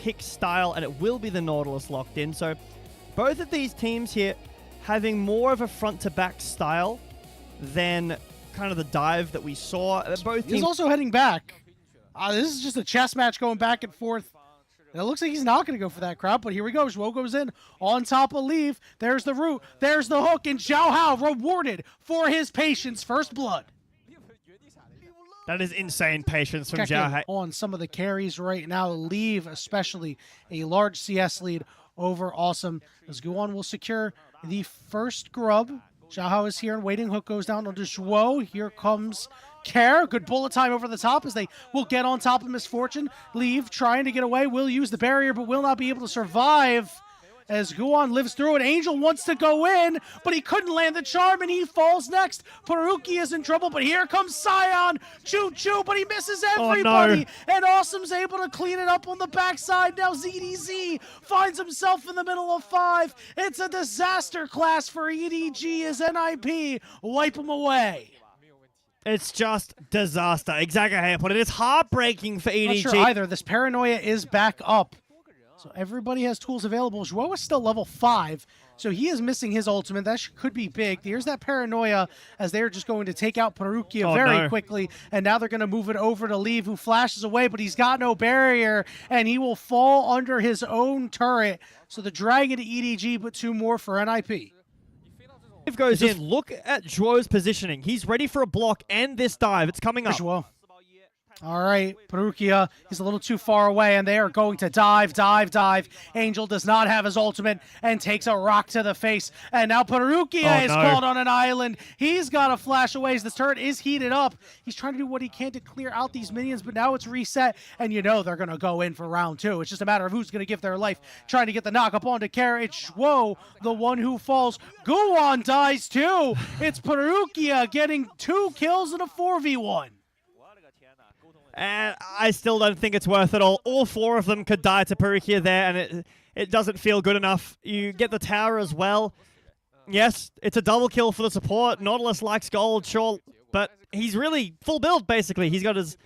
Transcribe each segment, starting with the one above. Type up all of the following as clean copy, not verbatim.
pick style, and it will be the Nautilus locked in. So both of these teams here having more of a front-to-back style than kind of the dive that we saw. Both teams He's also heading back. This is just a chess match going back and forth. And it looks like he's not going to go for that crowd, but here we go. Zhuo goes in on top of Leave. There's the root. There's the hook, and Xiao Hao rewarded for his patience. First blood. That is insane patience from Checking Xiao Hao. on some of the carries right now. Leave, especially a large CS lead over Awesome. As Guan will secure the first grub. Xiao Hao is here and waiting. Hook goes down onto Zhuo. Here comes Care. Good bullet time over the top as they will get on top of Misfortune. Leave trying to get away. Will use the barrier but will not be able to survive as Guan lives through it. Angel wants to go in, but he couldn't land the charm and he falls next. Paruki is in trouble, but here comes Sion. Choo-choo, but he misses everybody. Oh, no. And Awesome's able to clean it up on the backside. Now ZDZ finds himself in the middle of 5. It's a disaster class for EDG as NIP wipe him away. It's just disaster. Exactly how you put it. It's heartbreaking for EDG. Not sure either. This paranoia is back up. So everybody has tools available. Zhuo is still level 5, so he is missing his ultimate. That could be big. Here's that paranoia as they're just going to take out Parukia very quickly, and now they're going to move it over to Leave, who flashes away, but he's got no barrier, and he will fall under his own turret. So the dragon to EDG, but 2 more for NIP. Leave goes in. Look at Zhuo's positioning. He's ready for a block and this dive. It's coming up. Zhuo. All right, Parukia, he's a little too far away, and they are going to dive. Angel does not have his ultimate and takes a rock to the face. And now Parukia is caught on an island. He's got to flash away as this turret is heated up. He's trying to do what he can to clear out these minions, but now it's reset, and you know they're going to go in for round 2. It's just a matter of who's going to give their life, trying to get the knock up onto Kara. It's Zhuo, the one who falls. Guan dies too. It's Parukia getting 2 kills in a 4v1. And I still don't think it's worth it all. All 4 of them could die to Parukia there, and it doesn't feel good enough. You get the tower as well. Yes, it's a double kill for the support. Nautilus likes gold, sure, but he's really full build, basically. He's got his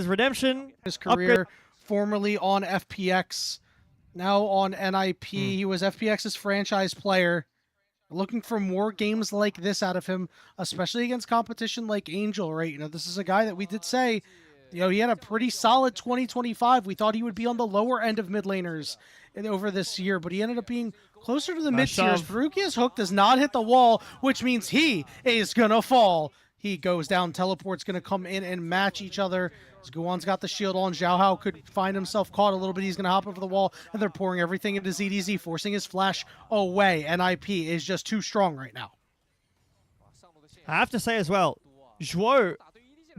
redemption. His career, formerly on FPX, now on NIP. He was FPX's franchise player. Looking for more games like this out of him, especially against competition like Angel, right? You know, this is a guy that we did say, you know, he had a pretty solid 2025. We thought he would be on the lower end of mid laners over this year, but he ended up being closer to the mid tiers. Parukia's hook does not hit the wall, which means he is going to fall. He goes down. Teleport's going to come in and match each other. As Guan's got the shield on. Xiao Hao could find himself caught a little bit. He's going to hop over the wall, and they're pouring everything into ZDZ, forcing his flash away. NIP is just too strong right now. I have to say as well, Zhuo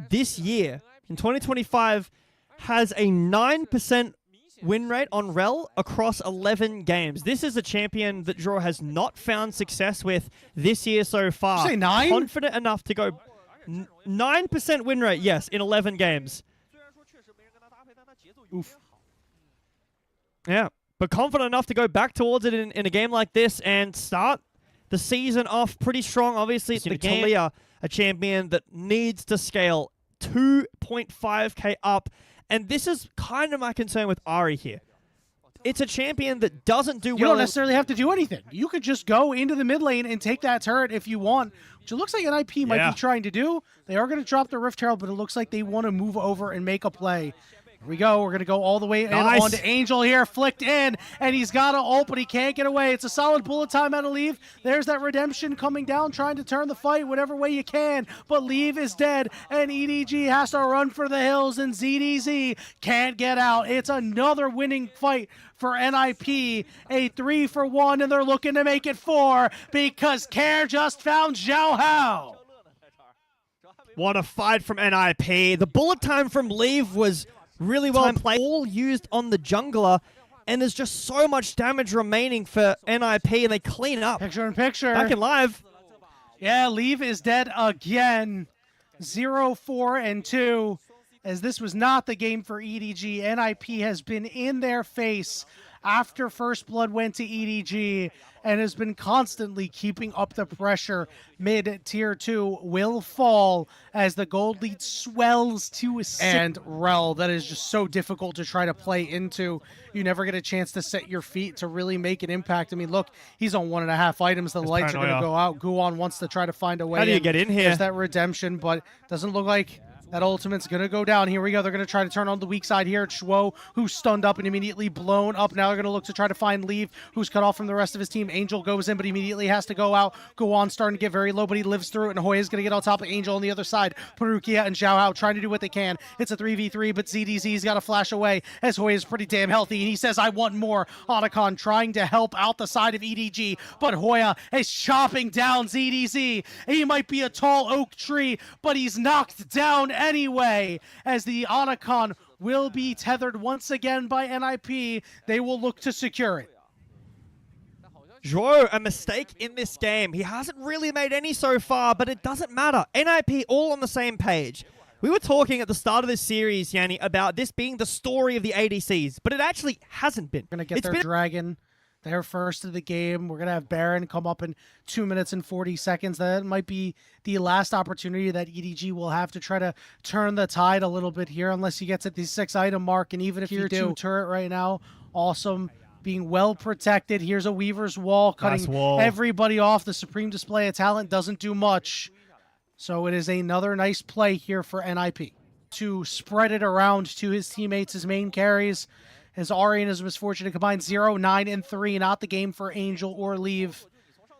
this year, in 2025, has a 9% win rate on Rel across 11 games. This is a champion that Zhuo has not found success with this year so far. Did you say 9? Confident enough to go 9% win rate, yes, in 11 games. Oof. Yeah, but confident enough to go back towards it in a game like this and start the season off pretty strong. Obviously, it's Talia, a champion that needs to scale 2.5k up. And this is kind of my concern with Ahri here. It's a champion that doesn't do well. You don't necessarily have to do anything. You could just go into the mid lane and take that turret if you want, which it looks like NIP might be trying to do. They are going to drop the Rift Herald, but it looks like they want to move over and make a play. Here we go. We're going to go all the way in onto Angel here. Flicked in, and he's got to ult, but he can't get away. It's a solid bullet time out of Leave. There's that redemption coming down, trying to turn the fight whatever way you can, but Leave is dead, and EDG has to run for the hills, and ZDZ can't get out. It's another winning fight for NIP, a 3-for-1, and they're looking to make it 4 because Care just found Xiao Hao. What a fight from NIP. The bullet time from Leave was really well played, all used on the jungler, and there's just so much damage remaining for NIP, and they clean up. Picture in picture. Back in live. Yeah, Leave is dead again. 0-4-2, as this was not the game for EDG. NIP has been in their face after First Blood went to EDG and has been constantly keeping up the pressure mid-tier 2 will fall as the gold lead swells to 6. And Rel, that is just so difficult to try to play into. You never get a chance to set your feet to really make an impact. I mean, look, he's on 1.5 items. The lights are going to go out. Guan wants to try to find a way. How do you get in here? There's that redemption, but doesn't look like that ultimate's going to go down. Here we go. They're going to try to turn on the weak side here. It's Shuo, who's stunned up and immediately blown up. Now they're going to look to try to find Leave, who's cut off from the rest of his team. Angel goes in, but immediately has to go out. Guan starting to get very low, but he lives through it, and Hoya's going to get on top of Angel on the other side. Perukia and Xiao Hao trying to do what they can. It's a 3v3, but ZDZ's got to flash away as Hoya's pretty damn healthy, and he says, I want more. Otacon trying to help out the side of EDG, but Hoya is chopping down ZDZ. He might be a tall oak tree, but he's knocked down anyway. As the Otacon will be tethered once again by NIP, they will look to secure it. Zhuo, a mistake in this game. He hasn't really made any so far, but it doesn't matter. NIP all on the same page. We were talking at the start of this series, Yanni, about this being the story of the ADCs, but it actually hasn't been. We're going to get their dragon. They're first of the game. We're going to have Baron come up in 2 minutes and 40 seconds. That might be the last opportunity that EDG will have to try to turn the tide a little bit here, unless he gets at the 6 item mark. And even if you do, turret right now, awesome, being well protected. Here's a Weaver's Wall, cutting everybody off. The Supreme Display of Talent doesn't do much. So it is another nice play here for NIP to spread it around to his teammates, his main carries. As Ari and his misfortune to combine 0, 9, and 3, not the game for Angel or Leave.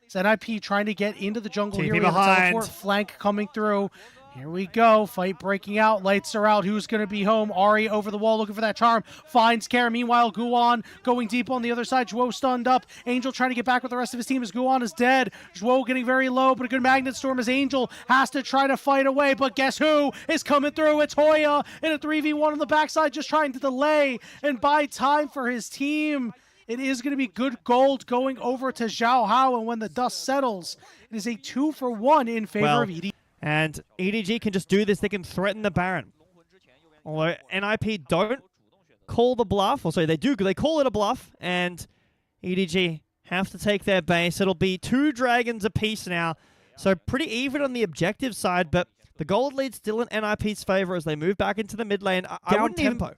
It's NIP trying to get into the jungle here. We have a teleport flank coming through. Here we go. Fight breaking out. Lights are out. Who's going to be home? Ari over the wall looking for that charm. Finds Kara. Meanwhile, Guan going deep on the other side. Zhuo stunned up. Angel trying to get back with the rest of his team as Guan is dead. Zhuo getting very low, but a good magnet storm as Angel has to try to fight away. But guess who is coming through? It's Hoya in a 3v1 on the backside, just trying to delay and buy time for his team. It is going to be good gold going over to Xiao Hao, and when the dust settles, it is a 2-for-1 in favor of EDG. And EDG can just do this. They can threaten the Baron. Although NIP don't call the bluff. Or sorry, they do. They call it a bluff. And EDG have to take their base. It'll be 2 dragons apiece now. So pretty even on the objective side. But the gold lead's still in NIP's favor as they move back into the mid lane. Down tempo.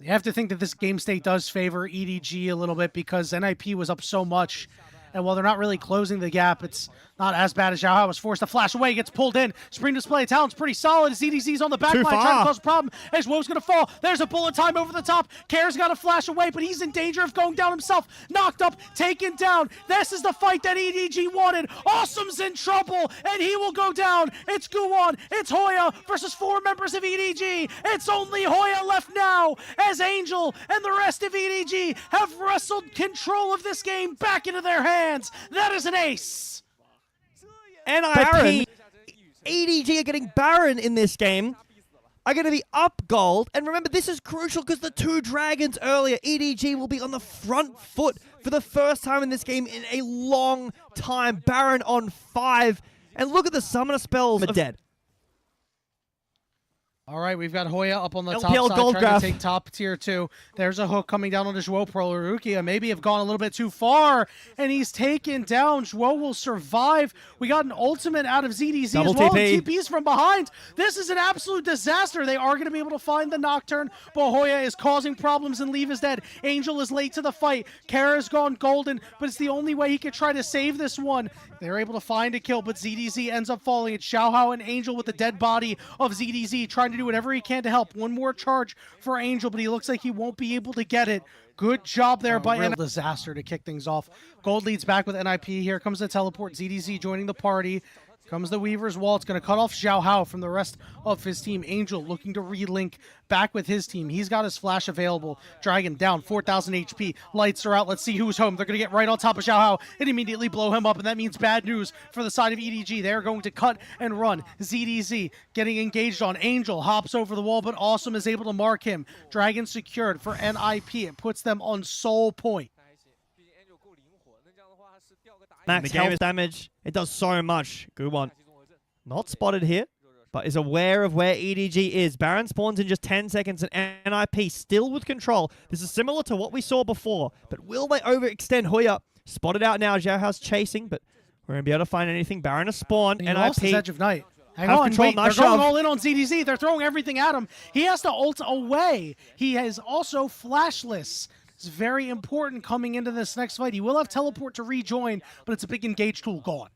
You have to think that this game state does favor EDG a little bit because NIP was up so much. And while they're not really closing the gap, it's not as bad as Xiao Hao was forced to flash away, gets pulled in. Supreme Display of Talent's pretty solid. ZDZ's on the back line trying to cause a problem as Woe's going to fall. There's a bullet time over the top. Kara's got to flash away, but he's in danger of going down himself. Knocked up, taken down. This is the fight that EDG wanted. Awesome's in trouble, and he will go down. It's Guan, it's Hoya versus 4 members of EDG. It's only Hoya left now as Angel and the rest of EDG have wrestled control of this game back into their hands. That is an ace. And Baron, EDG are getting Baron in this game, are going to be up gold. And remember, this is crucial because the 2 dragons earlier, EDG will be on the front foot for the first time in this game in a long time. Baron on 5. And look at the summoner spells of dead. All right, we've got Hoya up on the LPL top side gold trying graph. to take top tier 2. There's a hook coming down onto Zhuo. Perukia maybe have gone a little bit too far, and he's taken down. Zhuo will survive. We got an ultimate out of ZDZ Double as well, TP. and TP's from behind. This is an absolute disaster. They are going to be able to find the Nocturne, but Hoya is causing problems and Leave is dead. Angel is late to the fight. Kara's gone golden, but it's the only way he could try to save this one. They're able to find a kill, but ZDZ ends up falling. It's Xiao Hao and Angel with the dead body of ZDZ trying to do whatever he can to help. One more charge for Angel, but he looks like he won't be able to get it. Good job there by NIP. Disaster to kick things off. Gold leads back with NIP. Here comes the teleport. ZDZ joining the party. Comes the Weaver's Wall. It's going to cut off Xiao Hao from the rest of his team. Angel looking to relink back with his team. He's got his flash available. Dragon down, 4,000 HP. Lights are out. Let's see who's home. They're going to get right on top of Xiao Hao and immediately blow him up, and that means bad news for the side of EDG. They're going to cut and run. ZDZ getting engaged on. Angel hops over the wall, but Awesome is able to mark him. Dragon secured for NIP. It puts them on soul point. Max health damage. It does so much. Good one. Not spotted here. but is aware of where EDG is. Baron spawns in just 10 seconds, and NIP still with control. This is similar to what we saw before, but will they overextend? Hoya spotted out now. Xiaohao's chasing, but we're going to be able to find anything. Baron has spawned. And he lost his NIP Edge of Night. Hang have on, control. wait, Nice they're going shove. all in on ZDZ. They're throwing everything at him. He has to ult away. He is also flashless. It's very important coming into this next fight. He will have teleport to rejoin, but it's a big engage tool gone.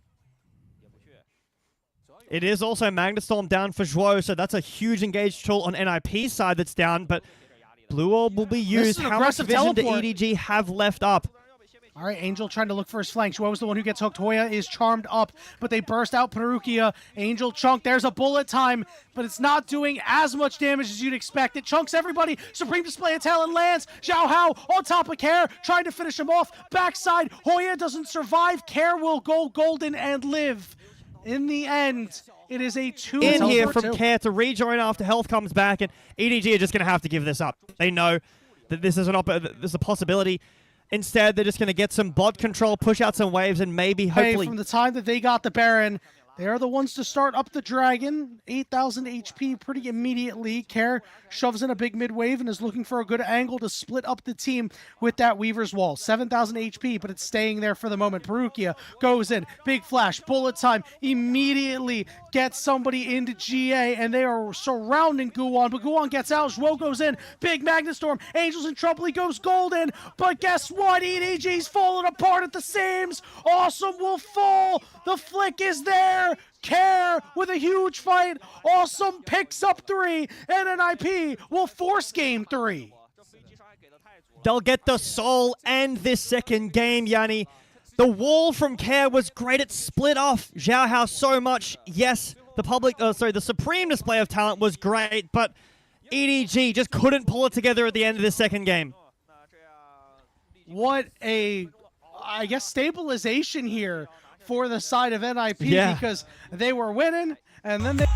It is also Magnastorm down for Zhuo, so that's a huge engage tool on NIP's side that's down, but Blue Orb will be used. an How much aggressive vision teleport. do EDG have left up? All right, Angel trying to look for his flank. Shuo was the one who gets hooked. Hoya is charmed up, but they burst out Perukia. Angel chunk. There's a bullet time, but it's not doing as much damage as you'd expect. It chunks everybody. Supreme Display of Talent lands. Xiao Hao on top of Care, trying to finish him off. Backside, Hoya doesn't survive. Care will go golden and live. In the end, it is a 2 In here teleport from too. Care to rejoin after health comes back, and EDG are just going to have to give this up. They know that this is a possibility. Instead, they're just going to get some bot control, push out some waves, and maybe, hopefully... From the time that they got the Baron, they are the ones to start up the Dragon. 8,000 HP pretty immediately. Care shoves in a big mid-wave and is looking for a good angle to split up the team with that Weaver's Wall. 7,000 HP, but it's staying there for the moment. Perukia goes in. Big flash. Bullet time. Immediately gets somebody into GA, and they are surrounding Guwon, but Guwon gets out. Zhuo goes in. Big Magnastorm. Angel's in trouble. He goes golden, but guess what? EDG's falling apart at the seams. Awesome will fall. The flick is there. Care with a huge fight. Awesome picks up 3, and NIP will force game 3. They'll get the soul and this second game, Yanni. The wall from Care was great. It split off Xiao Hao so much. Yes, the Supreme Display of Talent was great, but EDG just couldn't pull it together at the end of this second game. What a, I guess, stabilization here for the side of NIP, Yeah. because they were winning, and then they...